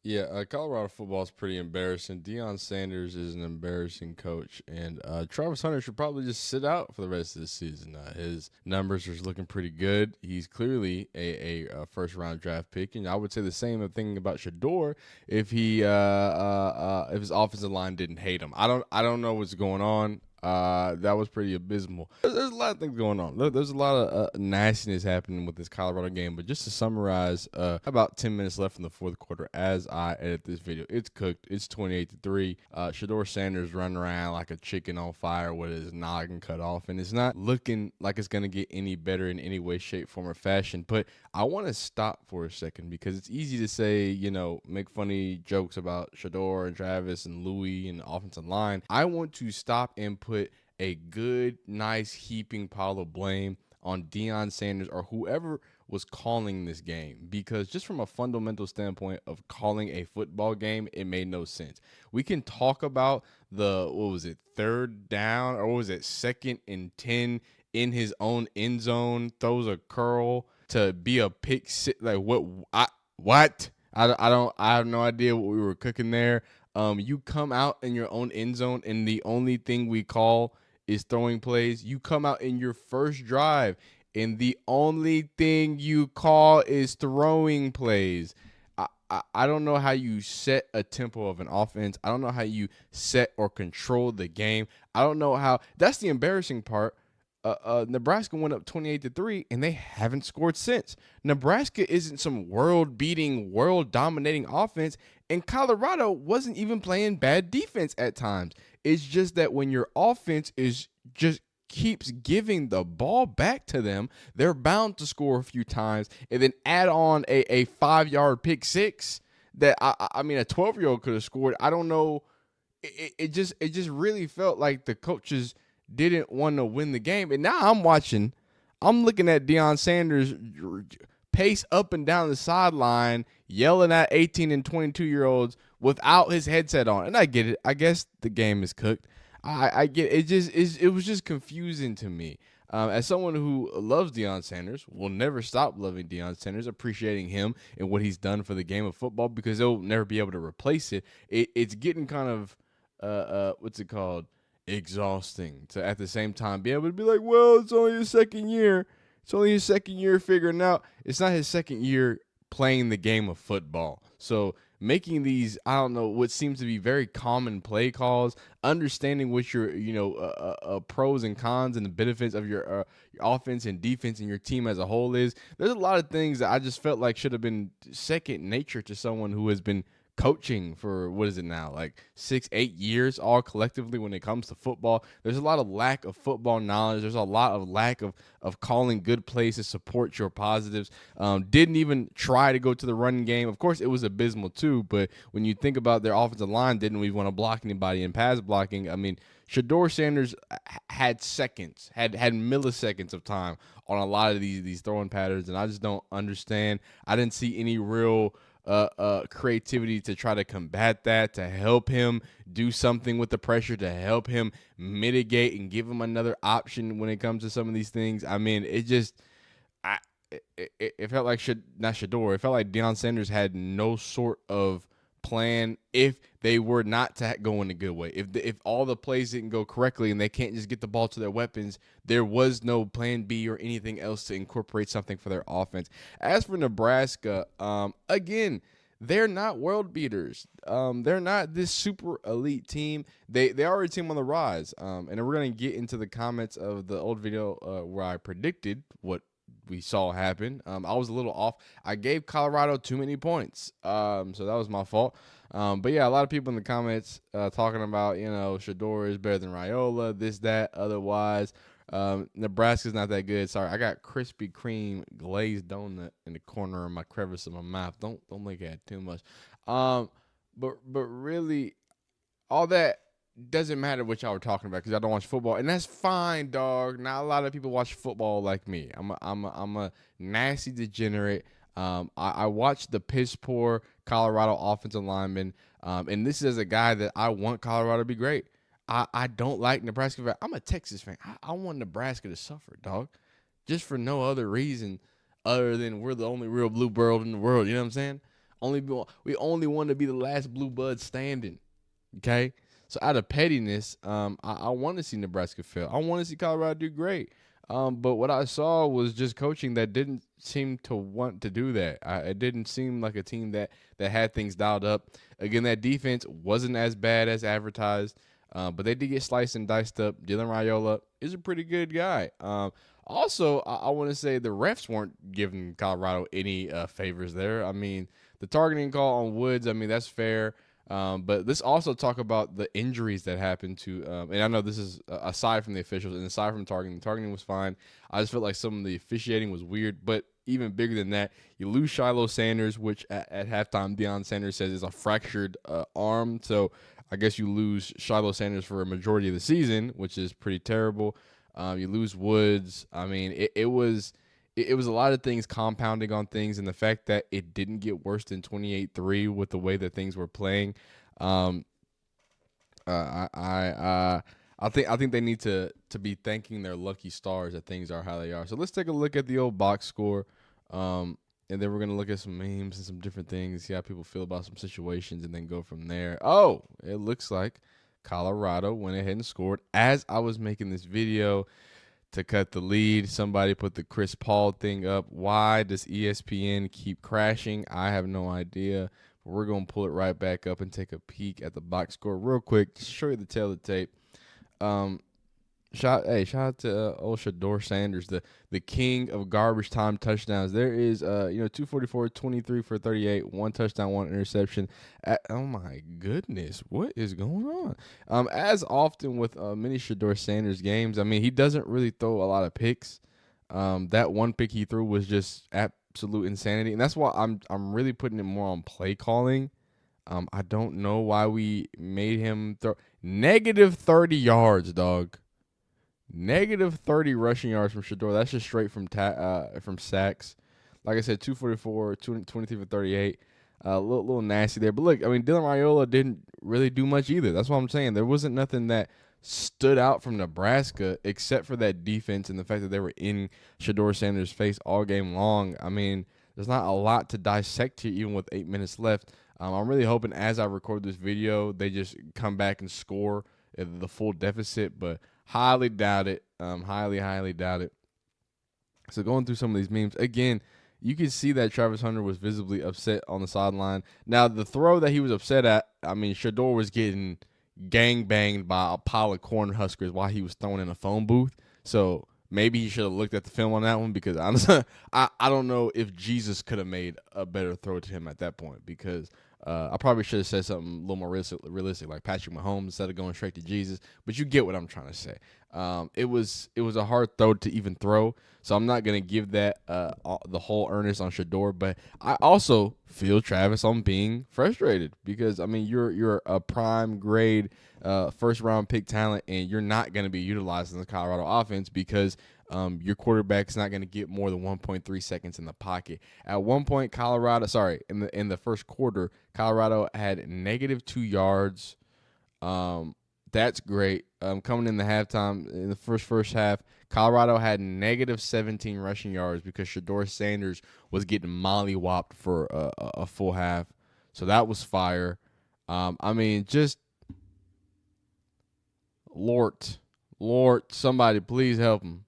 Yeah, Colorado football is pretty embarrassing. Deion Sanders is an embarrassing coach, and Travis Hunter should probably just sit out for the rest of the season. His numbers are looking pretty good. He's clearly a first round draft pick, and I would say the same thing about Shador if his offensive line didn't hate him. I don't know what's going on. That was pretty abysmal. There's a lot of things going on. There's a lot of nastiness happening with this Colorado game. But just to summarize, about 10 minutes left in the fourth quarter as I edit this video. It's cooked. It's 28-3. Shador Sanders running around like a chicken on fire with his noggin cut off, and it's not looking like it's gonna get any better in any way, shape, form, or fashion. But I want to stop for a second because it's easy to say, make funny jokes about Shador and Travis and Louis and the offensive line. I want to stop and put a good, nice heaping pile of blame on Deion Sanders or whoever was calling this game, because just from a fundamental standpoint of calling a football game, it made no sense. We can talk about third down, or was it 2nd and 10 in his own end zone, throws a curl to be a pick six. Like what? I have no idea what we were cooking there. You come out in your own end zone, and the only thing we call is throwing plays. You come out in your first drive, and the only thing you call is throwing plays. I don't know how you set a tempo of an offense. I don't know how you set or control the game. I don't know how. That's the embarrassing part. Nebraska went up 28-3, and they haven't scored since. Nebraska isn't some world-beating, world-dominating offense, and Colorado wasn't even playing bad defense at times. It's just that when your offense is just keeps giving the ball back to them, they're bound to score a few times, and then add on a 5-yard pick six that I mean a 12-year-old could have scored. I don't know. It just really felt like the coaches didn't want to win the game. And now I'm looking at Deion Sanders pace up and down the sideline, yelling at 18 and 22-year-olds without his headset on. And I get it. I guess the game is cooked. I get it. It was just confusing to me. As someone who loves Deion Sanders, will never stop loving Deion Sanders, appreciating him and what he's done for the game of football, because they'll never be able to replace it. It's getting kind of what's it called? Exhausting to at the same time be able to be like, well, it's only his second year. It's only his second year figuring out. It's not his second year playing the game of football. So making these, I don't know, what seems to be very common play calls, understanding what your, pros and cons and the benefits of your offense and defense and your team as a whole is. There's a lot of things that I just felt like should have been second nature to someone who has been coaching for, what is it now, like 6-8 years all collectively when it comes to football. There's a lot of lack of football knowledge. There's a lot of lack of calling good plays to support your positives. Didn't even try to go to the running game. Of course, it was abysmal too, but when you think about their offensive line, didn't we want to block anybody in pass blocking? I mean, Shador Sanders had seconds, had milliseconds of time on a lot of these throwing patterns, and I just don't understand. I didn't see any real creativity to try to combat that, to help him do something with the pressure, to help him mitigate and give him another option when it comes to some of these things. I mean, it felt like not Shador. It felt like Deion Sanders had no sort of plan if they were not to go in a good way. If all the plays didn't go correctly and they can't just get the ball to their weapons, there was no plan B or anything else to incorporate something for their offense. As for Nebraska, again, they're not world beaters. They're not this super elite team. They are a team on the rise. And we're going to get into the comments of the old video where I predicted what we saw happen. I was a little off. I gave Colorado too many points. So that was my fault. But yeah, a lot of people in the comments talking about, Shador is better than Raiola, this, that, otherwise. Nebraska's not that good. Sorry, I got Krispy Kreme glazed donut in the corner of my crevice of my mouth. Don't look at it too much. But really, all that doesn't matter what y'all were talking about because I don't watch football, and that's fine, dog. Not a lot of people watch football like me. I'm a nasty degenerate. I watched the piss poor Colorado offensive lineman, and this is a guy that I want Colorado to be great. I don't like Nebraska. I'm a Texas fan. I want Nebraska to suffer, dog, just for no other reason other than we're the only real blue world in the world. You know what I'm saying? We only want to be the last blue blood standing. Okay, so out of pettiness, I want to see Nebraska fail. I want to see Colorado do great. But what I saw was just coaching that didn't seem to want to do that. It didn't seem like a team that had things dialed up. Again, that defense wasn't as bad as advertised, but they did get sliced and diced up. Dylan Raiola is a pretty good guy. Also, I want to say the refs weren't giving Colorado any favors there. I mean, the targeting call on Woods, I mean, that's fair. But let's also talk about the injuries that happened to, and I know this is aside from the officials and aside from targeting. The targeting was fine. I just felt like some of the officiating was weird. But even bigger than that, you lose Shiloh Sanders, which at halftime Deion Sanders says is a fractured arm. So I guess you lose Shiloh Sanders for a majority of the season, which is pretty terrible. You lose Woods. I mean, it was a lot of things compounding on things, and the fact that it didn't get worse than 28-3 with the way that things were playing. Um, I think they need to be thanking their lucky stars that things are how they are. So let's take a look at the old box score, and then we're gonna look at some memes and some different things, see how people feel about some situations, and then go from there. Oh, it looks like Colorado went ahead and scored as I was making this video to cut the lead. Somebody put the Chris Paul thing up. Why does ESPN keep crashing? I have no idea. But we're going to pull it right back up and take a peek at the box score real quick. Just show you the tail of the tape. Shout out to old Shador Sanders, the king of garbage time touchdowns. There is 244, 23 for 38, one touchdown, one interception. Oh my goodness, what is going on? As often with many Shador Sanders games, I mean, he doesn't really throw a lot of picks. That one pick he threw was just absolute insanity, and that's why I'm really putting it more on play calling. I don't know why we made him throw negative 30 yards, dog. Negative 30 rushing yards from Shador. That's just straight from sacks. Like I said, 244, 23 for 38. A little nasty there. But look, I mean, Dylan Raiola didn't really do much either. That's what I'm saying. There wasn't nothing that stood out from Nebraska except for that defense and the fact that they were in Shador Sanders' face all game long. I mean, there's not a lot to dissect here even with 8 minutes left. I'm really hoping as I record this video, they just come back and score the full deficit, but highly doubt it. Highly doubt it. So going through some of these memes again, you can see that Travis Hunter was visibly upset on the sideline. Now the throw that he was upset at, I mean, Shador was getting gang banged by a pile of Cornhuskers while he was throwing in a phone booth. So maybe he should have looked at the film on that one because honestly, I don't know if Jesus could have made a better throw to him at that point because I probably should have said something a little more realistic, like Patrick Mahomes instead of going straight to Jesus. But you get what I'm trying to say. It was a hard throw to even throw, so I'm not gonna give that the whole earnest on Shador. But I also feel Travis on being frustrated because I mean you're a prime grade first round pick talent, and you're not gonna be utilized in the Colorado offense because your quarterback's not going to get more than 1.3 seconds in the pocket. At one point, in the first quarter, Colorado had negative 2 yards. That's great. Coming in the halftime, in the first half, Colorado had negative 17 rushing yards because Shador Sanders was getting mollywopped for a full half. So that was fire. I mean, just Lord, somebody please help him.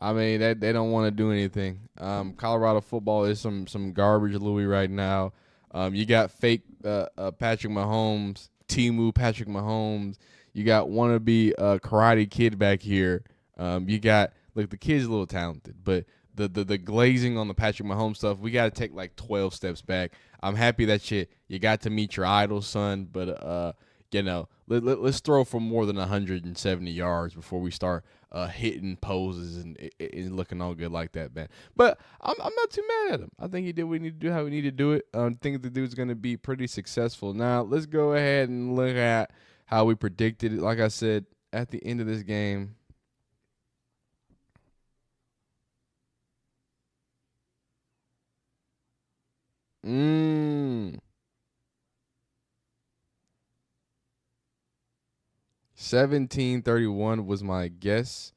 I mean, they don't want to do anything. Colorado football is some garbage Louis right now. You got fake Patrick Mahomes, Timu Patrick Mahomes. You got wannabe Karate Kid back here. You got the kid's a little talented, but the glazing on the Patrick Mahomes stuff, we got to take like 12 steps back. I'm happy that you got to meet your idol, son, but let's throw for more than 170 yards before we start hitting poses and looking all good like that, man. But I'm not too mad at him. I think he did what he needed to do, how we need to do it. I think the dude's going to be pretty successful. Now, let's go ahead and look at how we predicted it. Like I said, at the end of this game, mm, 17-31 was my guess.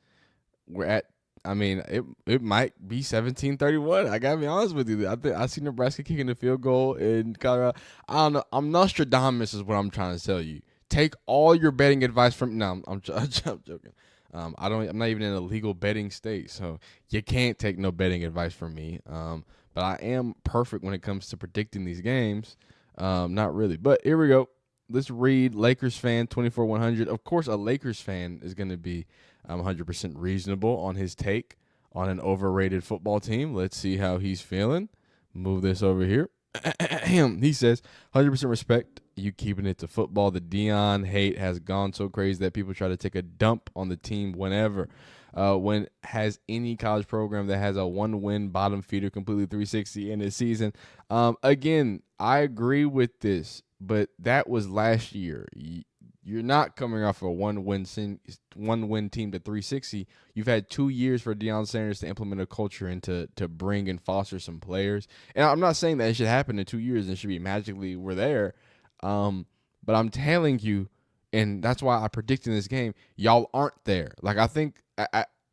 We're at I mean, it might be 17-31. I gotta be honest with you. I see Nebraska kicking the field goal in Colorado. I don't know. I'm Nostradamus, is what I'm trying to tell you. Take all your betting advice from. No, I'm joking. I'm not even in a legal betting state, so you can't take no betting advice from me. But I am perfect when it comes to predicting these games. Not really, but here we go. Let's read Lakers fan 24-100. Of course, a Lakers fan is going to be 100% reasonable on his take on an overrated football team. Let's see how he's feeling. Move this over here. He says, 100% respect. You keeping it to football. The Deion hate has gone so crazy that people try to take a dump on the team whenever. When has any college program that has a 1-win bottom feeder completely 360 in a season? Again, I agree with this, but that was last year. You're not coming off a one-win team to 360. You've had 2 years for Deion Sanders to implement a culture and to bring and foster some players. And I'm not saying that it should happen in 2 years and it should be magically we're there. But I'm telling you, and that's why I predicted in this game, y'all aren't there. Like, I think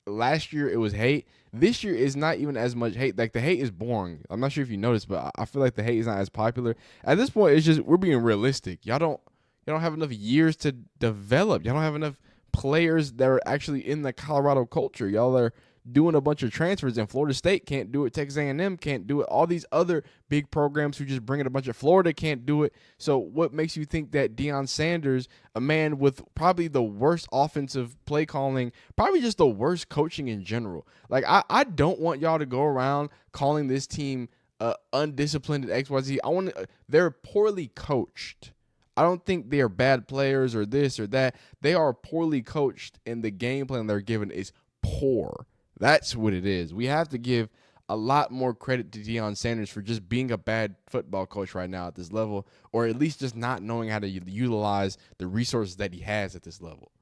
last year it was hate. This year is not even as much hate. Like, the hate is boring. I'm not sure if you noticed, but I feel like the hate is not as popular. At this point, it's just we're being realistic. Y'all don't have enough years to develop. Y'all don't have enough players that are actually in the Colorado culture. Y'all are doing a bunch of transfers, and Florida State can't do it. Texas A&M can't do it. All these other big programs who just bring in a bunch of Florida can't do it. So what makes you think that Deion Sanders, a man with probably the worst offensive play calling, probably just the worst coaching in general, like I don't want y'all to go around calling this team undisciplined at XYZ. They're poorly coached. I don't think they are bad players or this or that. They are poorly coached, and the game plan they're given is poor. That's what it is. We have to give a lot more credit to Deion Sanders for just being a bad football coach right now at this level, or at least just not knowing how to utilize the resources that he has at this level.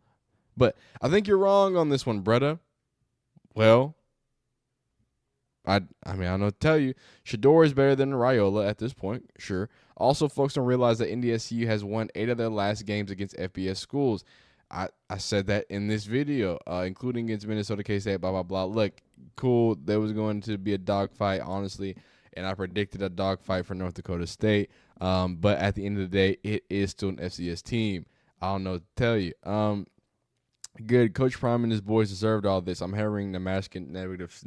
But I think you're wrong on this one, Bretta. Well, I mean, I don't know what to tell you. Shador is better than Raiola at this point, sure. Also, folks don't realize that NDSU has won 8 of their last games against FBS schools. I said that in this video, including against Minnesota, K-State, blah, blah, blah. Look, cool. There was going to be a dogfight, honestly, and I predicted a dogfight for North Dakota State. But at the end of the day, it is still an FCS team. I don't know what to tell you. Good. Coach Prime and his boys deserved all this. I'm hearing Nebraska negatives.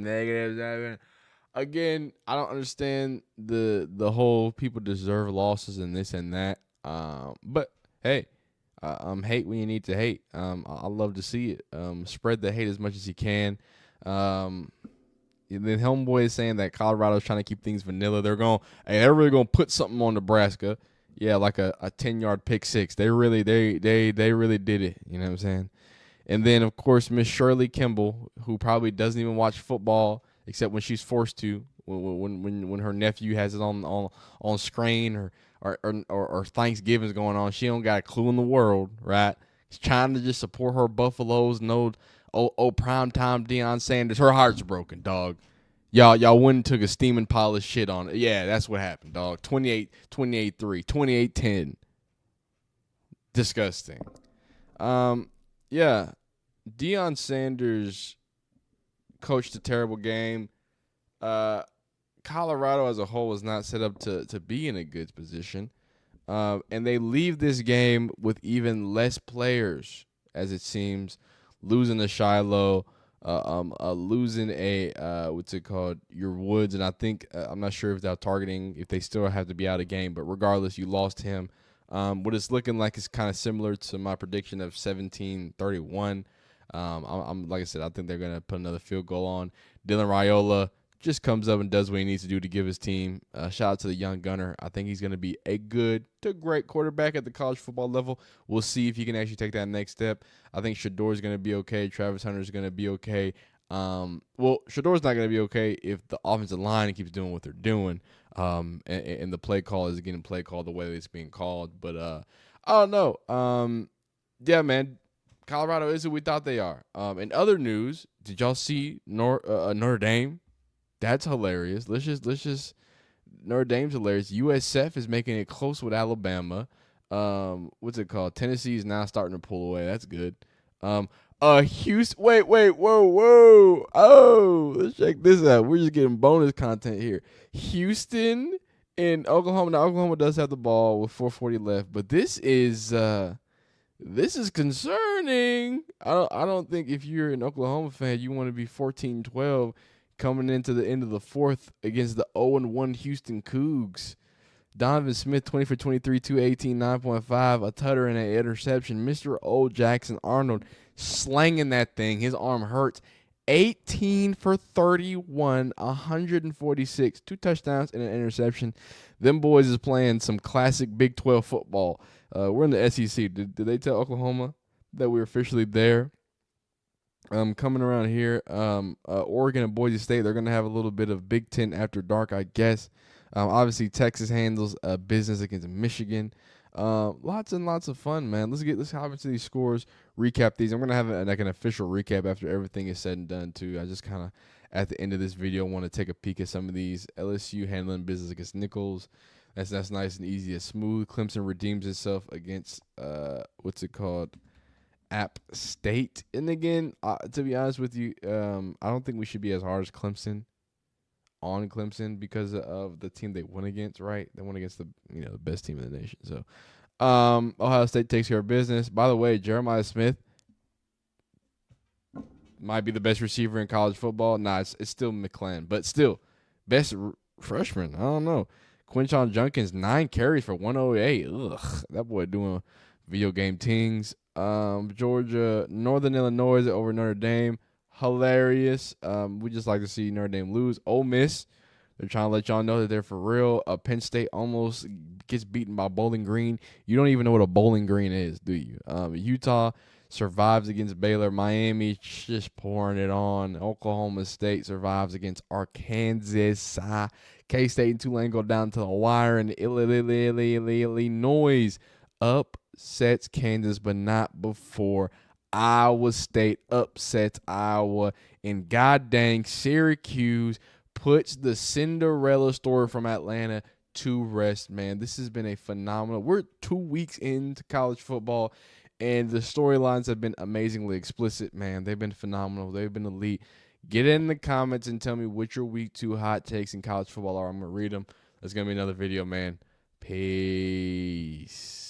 Again, I don't understand the whole people deserve losses and this and that. But hey, hate when you need to hate. I love to see it. Spread the hate as much as you can. Then Homeboy is saying that Colorado's trying to keep things vanilla. They're really gonna put something on Nebraska. Yeah, like a 10-yard pick six. They really did it. You know what I'm saying? And then of course Miss Shirley Kimball, who probably doesn't even watch football except when she's forced to, when her nephew has it on screen or Thanksgiving's going on. She don't got a clue in the world, right? She's trying to just support her Buffaloes and primetime Deion Sanders. Her heart's broken, dog. Y'all went and took a steaming pile of shit on it. Yeah, that's what happened, dog. 28-3, 28-10. Disgusting. Yeah, Deion Sanders coached a terrible game. Colorado as a whole was not set up to be in a good position. And they leave this game with even less players, as it seems, losing to Shiloh, losing what's it called, your Woods, and I think I'm not sure if they're targeting if they still have to be out of game, but regardless, you lost him. What it's looking like is kind of similar to my prediction of 17-31. I'm like I said, I think they're gonna put another field goal on. Dylan Raiola just comes up and does what he needs to do to give his team. Shout out to the young gunner. I think he's going to be a good to great quarterback at the college football level. We'll see if he can actually take that next step. I think Shador's going to be okay. Travis Hunter's going to be okay. Well, Shador's not going to be okay if the offensive line keeps doing what they're doing, and the play call is getting play called the way that it's being called. But I don't know. Yeah, man. Colorado is who we thought they are. In other news, did y'all see Notre Dame? That's hilarious. Let's just Notre Dame's hilarious. USF is making it close with Alabama. What's it called? Tennessee is now starting to pull away. That's good. Houston. Wait, whoa. Oh, let's check this out. We're just getting bonus content here. Houston and Oklahoma. Now, Oklahoma does have the ball with 4:40 left, but this is concerning. I don't think if you're an Oklahoma fan, you want to be 14-12 coming into the end of the fourth against the 0-1 Houston Cougs. Donovan Smith, 20 for 23, 218, 9.5, a tutter and an interception. Mr. Old Jackson Arnold slanging that thing. His arm hurts. 18 for 31, 146, 2 touchdowns and an interception. Them boys is playing some classic Big 12 football. We're in the SEC. Did they tell Oklahoma that we're officially there? Coming around here, Oregon and Boise State, they're going to have a little bit of Big Ten after dark, I guess. Obviously, Texas handles business against Michigan. Lots and lots of fun, man. Let's hop into these scores, recap these. I'm going to have an official recap after everything is said and done, too. I just kind of, at the end of this video, want to take a peek at some of these. LSU handling business against Nichols. That's nice and easy and smooth. Clemson redeems itself against, App State. And again, to be honest with you, I don't think we should be as hard as Clemson on Clemson because of the team they won against, right? They won against the best team in the nation. So Ohio State takes care of business. By the way, Jeremiah Smith might be the best receiver in college football. Nah, it's still McClain, but still best freshman. I don't know. Quinshon Junkins, 9 carries for 108. Ugh, that boy doing video game tings. Georgia, Northern Illinois over Notre Dame. Hilarious. We just like to see Notre Dame lose. Ole Miss, they're trying to let y'all know that they're for real. Penn State almost gets beaten by Bowling Green. You don't even know what a Bowling Green is, do you? Utah survives against Baylor. Miami just pouring it on. Oklahoma State survives against Arkansas. K-State and Tulane go down to the wire. And Illinois upsets Kansas, but not before Iowa State upsets Iowa. And god dang, Syracuse puts the Cinderella story from Atlanta to rest, man. This has been a phenomenal. We're 2 weeks into college football, and the storylines have been amazingly explicit, man. They've been phenomenal. They've been elite. Get in the comments and tell me what your week 2 hot takes in college football are. I'm going to read them. There's going to be another video, man. Peace.